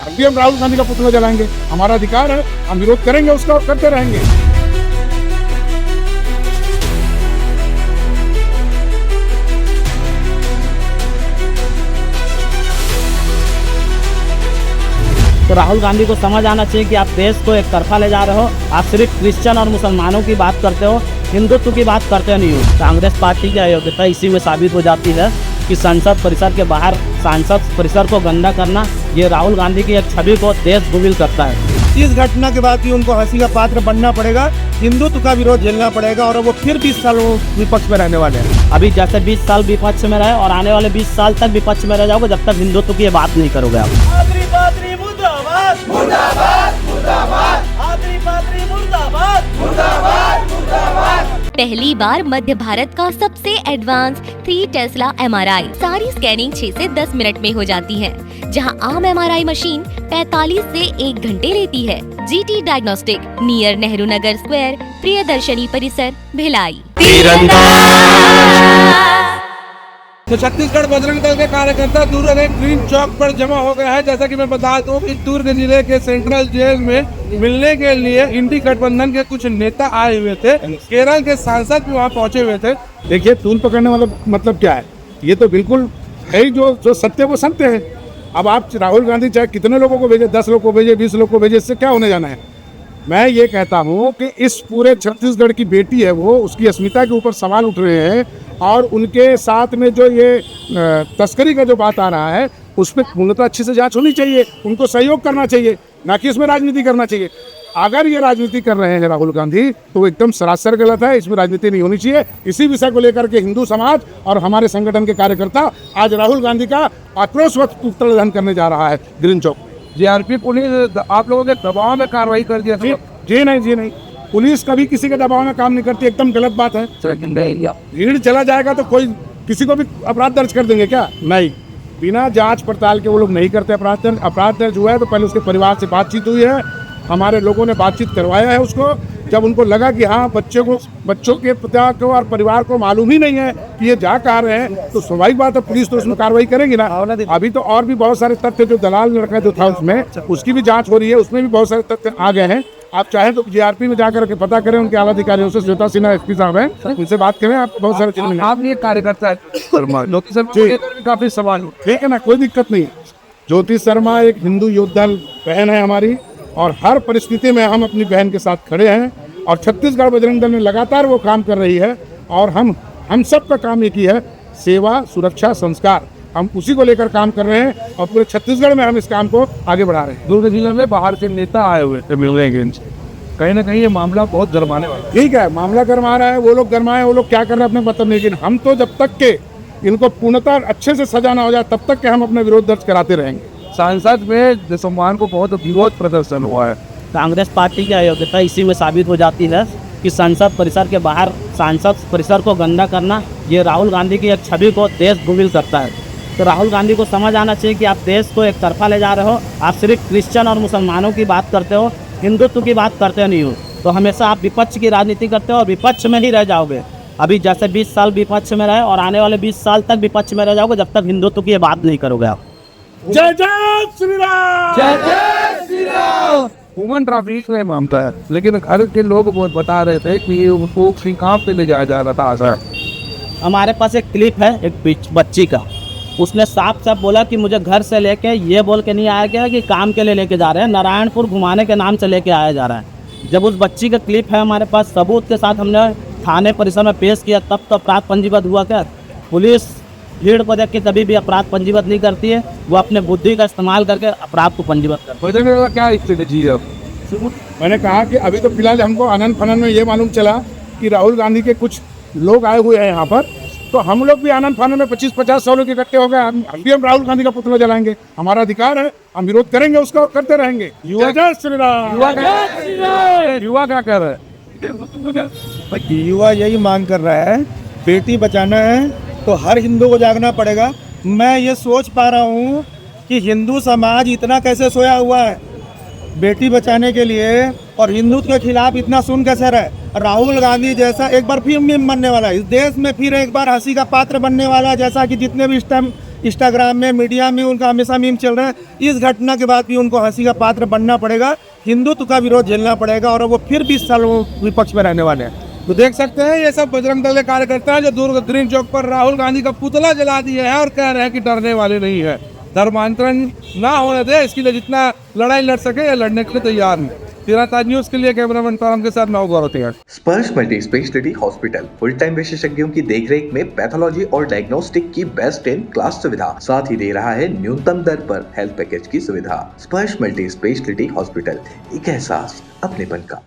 भी हम राहुल गांधी का पुतला जलाएंगे, हमारा अधिकार है, हम विरोध करेंगे उसका और करते रहेंगे। तो राहुल गांधी को समझ आना चाहिए कि आप देश को एक तरफा ले जा रहे हो। आप सिर्फ क्रिश्चियन और मुसलमानों की बात करते हो, हिंदुत्व की बात करते नहीं हो। कांग्रेस पार्टी की अयोग्यता इसी में साबित हो जाती है कि संसद परिसर के बाहर सांसद परिसर को गंदा करना, ये राहुल गांधी की एक छवि को देश गुबिल करता है। इस घटना के बाद भी उनको हंसी का पात्र बनना पड़ेगा, हिंदुत्व का विरोध झेलना पड़ेगा और वो फिर 20 साल विपक्ष में रहने वाले हैं। अभी जैसे 20 साल विपक्ष में रहे और आने वाले 20 साल तक विपक्ष में रह जाओगे जब तक हिंदुत्व की बात नहीं करोगे आप। पहली बार मध्य भारत का सबसे एडवांस 3 टेस्ला MRI सारी स्कैनिंग 6 से 10 मिनट में हो जाती है, जहां आम MRI मशीन 45 से 1 घंटे लेती है। GT diagnostic, near Nehru Nagar square, Priyadarshini परिसर, भिलाई। तो छत्तीसगढ़ बजरंग दल के कार्यकर्ता दुर्ग ग्रीन चौक पर जमा हो गया है। जैसा कि मैं बता दूं कि दुर्ग जिले के सेंट्रल जेल में मिलने के लिए इंडी गठबंधन के कुछ नेता आए हुए थे, केरल के सांसद भी वहां पहुंचे हुए थे। देखिए, तूल पकड़ने वाला मतलब क्या है? ये तो बिल्कुल है ही, जो सत्य वो सत्य है। अब आप राहुल गांधी चाहे कितने लोगों को भेजे, 10 लोग को भेजे, 20 लोग को भेजे, इससे क्या होने जाना है? मैं ये कहता हूँ कि इस पूरे छत्तीसगढ़ की बेटी है वो, उसकी अस्मिता के ऊपर सवाल उठ रहे हैं और उनके साथ में जो ये तस्करी का जो बात आ रहा है उस पर पूर्णतः अच्छे से जांच होनी चाहिए, उनको सहयोग करना चाहिए, ना कि इसमें राजनीति करना चाहिए। अगर ये राजनीति कर रहे हैं राहुल गांधी तो एकदम सरासर गलत है, इसमें राजनीति नहीं होनी चाहिए। इसी विषय को लेकर के हिंदू समाज और हमारे संगठन के कार्यकर्ता आज राहुल गांधी का आक्रोशवत प्रदर्शन करने जा रहा है ग्रीन चौक। जीआरपी पुलिस आप लोगों के दबाव में कार्रवाई कर दिया। जी नहीं, पुलिस कभी किसी के दबाव में काम नहीं करती, एकदम गलत बात है। भीड़ चला जाएगा तो कोई किसी को भी अपराध दर्ज कर देंगे क्या? नहीं, बिना जांच पड़ताल के वो लोग नहीं करते अपराध दर्ज हुआ है तो पहले उसके परिवार से बातचीत हुई है, हमारे लोगों ने बातचीत करवाया है उसको। जब उनको लगा कि हाँ बच्चों के पिता को और परिवार को मालूम ही नहीं है कि ये जा कहाँ रहे हैं, तो स्वाभाविक बात है पुलिस तो उसमें कार्रवाई करेगी ना। अभी तो और भी बहुत सारे तथ्य, जो दलाल लड़का जो था उसमें, उसकी भी जांच हो रही है, उसमें भी बहुत सारे तथ्य आ गए हैं। आप चाहें तो जीआरपी में जाकर के पता करें, उनके आला अधिकारियों से, श्वेता सिन्हा SP साहब हैं, उनसे बात करें, आप बहुत सारे चीजें। आप ये कार्यकर्ता काफी सवाल, ठीक है ना, कोई दिक्कत नहीं। ज्योति शर्मा एक हिंदू योद्धा बहन है हमारी और हर परिस्थिति में हम अपनी बहन के साथ खड़े हैं और छत्तीसगढ़ बजरंग दल में लगातार वो काम कर रही है और हम सब का काम एक ही है, सेवा, सुरक्षा, संस्कार। हम उसी को लेकर काम कर रहे हैं और पूरे छत्तीसगढ़ में हम इस काम को आगे बढ़ा रहे हैं। दुर्ग जिले में बाहर से नेता आए हुए थे मिलने के, कहीं ना कहीं ये मामला बहुत गरमाने वाला है। ठीक है, मामला गरमा रहा है, वो लोग गरमाए, वो लोग क्या कर रहे हैं अपने पता नहीं, लेकिन हम तो जब तक के इनको पूर्णतः अच्छे से सजा ना हो जाए तब तक के हम अपने विरोध दर्ज कराते रहेंगे। सांसद में सम्मान को बहुत विरोध प्रदर्शन हुआ है। कांग्रेस पार्टी की अयोग्यता इसी में साबित हो जाती है कि संसद परिसर के बाहर सांसद परिसर को गंदा करना, ये राहुल गांधी की एक छवि को देश गुबिल करता है। तो राहुल गांधी को समझ आना चाहिए कि आप देश को एक तरफा ले जा रहे हो। आप सिर्फ क्रिश्चियन और मुसलमानों की बात करते हो, हिंदुत्व की बात करते नहीं हो। तो हमेशा आप विपक्ष की राजनीति करते हो और विपक्ष में ही रह जाओगे। अभी जैसे 20 साल विपक्ष में रहे और आने वाले 20 साल तक विपक्ष में रह जाओगे जब तक हिंदुत्व की बात नहीं करोगे आप। जय जय श्री राम, जय जय श्री राम। ह्यूमन ट्रैफिक में मामला है, लेकिन घर के लोग बता रहे थे कि उनको कहाँ पे ले जाया जा रहा था। सर, हमारे पास एक क्लिप है एक बच्ची का, उसने साफ साफ बोला कि मुझे घर से लेके ये बोल के नहीं आया गया कि काम के लिए लेके जा रहे हैं, नारायणपुर घुमाने के नाम से लेके आया जा रहा है। जब उस बच्ची का क्लिप है हमारे पास सबूत के साथ, हमने थाने परिसर में पेश किया, तब तो अपराध पंजीबद्ध हुआ। क्या पुलिस भीड़ को देख के कभी भी अपराध पंजीबद्ध नहीं करती है, वो अपने बुद्धि का इस्तेमाल करके अपराध को पंजीबद्ध करती है। क्या स्ट्रेटेजी है? मैंने कहा कि अभी तो फिलहाल हमको आनंद फानन में ये मालूम चला कि राहुल गांधी के कुछ लोग आए हुए हैं यहाँ पर, तो हम लोग भी आनंद फानन में 25-50 लोग इकट्ठे हो गए। हम राहुल गांधी का पुतला जलाएंगे, हमारा अधिकार है, हम विरोध करेंगे उसका और करते रहेंगे। युवा जय श्री राम। युवा क्या कर रहे हैं? युवा यही मांग कर रहा है, बेटी बचाना है तो हर हिंदू को जागना पड़ेगा। मैं ये सोच पा रहा हूँ कि हिंदू समाज इतना कैसे सोया हुआ है बेटी बचाने के लिए और हिंदुत्व के खिलाफ इतना सुन कैसे रहे। राहुल गांधी जैसा एक बार फिर मीम बनने वाला है, इस देश में फिर एक बार हंसी का पात्र बनने वाला है, जैसा कि जितने भी इस टाइम इंस्टाग्राम में, मीडिया में उनका हमेशा मीम चल रहा है। इस घटना के बाद भी उनको हंसी का पात्र बनना पड़ेगा, हिंदुत्व का विरोध झेलना पड़ेगा और वो फिर 20 साल वो विपक्ष में रहने वाले हैं। तो देख सकते हैं ये सब बजरंग दल के कार्यकर्ता हैं जो दुर्ग ग्रीन चौक पर राहुल गांधी का पुतला जला दिए हैं और कह रहे हैं कि डरने वाले नहीं है। धर्मांतरण ना होने दे, इसके लिए जितना लड़ाई लड़ सके या लड़ने के लिए तैयार हैं। ताज न्यूज के लिए कैमरामैन परम के साथ मैं गौरव तिवारी। स्पर्श multi speciality hospital full time विशेषज्ञों की देखरेख में पैथोलॉजी और डायग्नोस्टिक की बेस्ट इन क्लास सुविधा, साथ ही दे रहा है न्यूनतम दर पर हेल्थ पैकेज की सुविधा। स्पर्श मल्टी स्पेशलिटी हॉस्पिटल, एक एहसास अपनेपन का।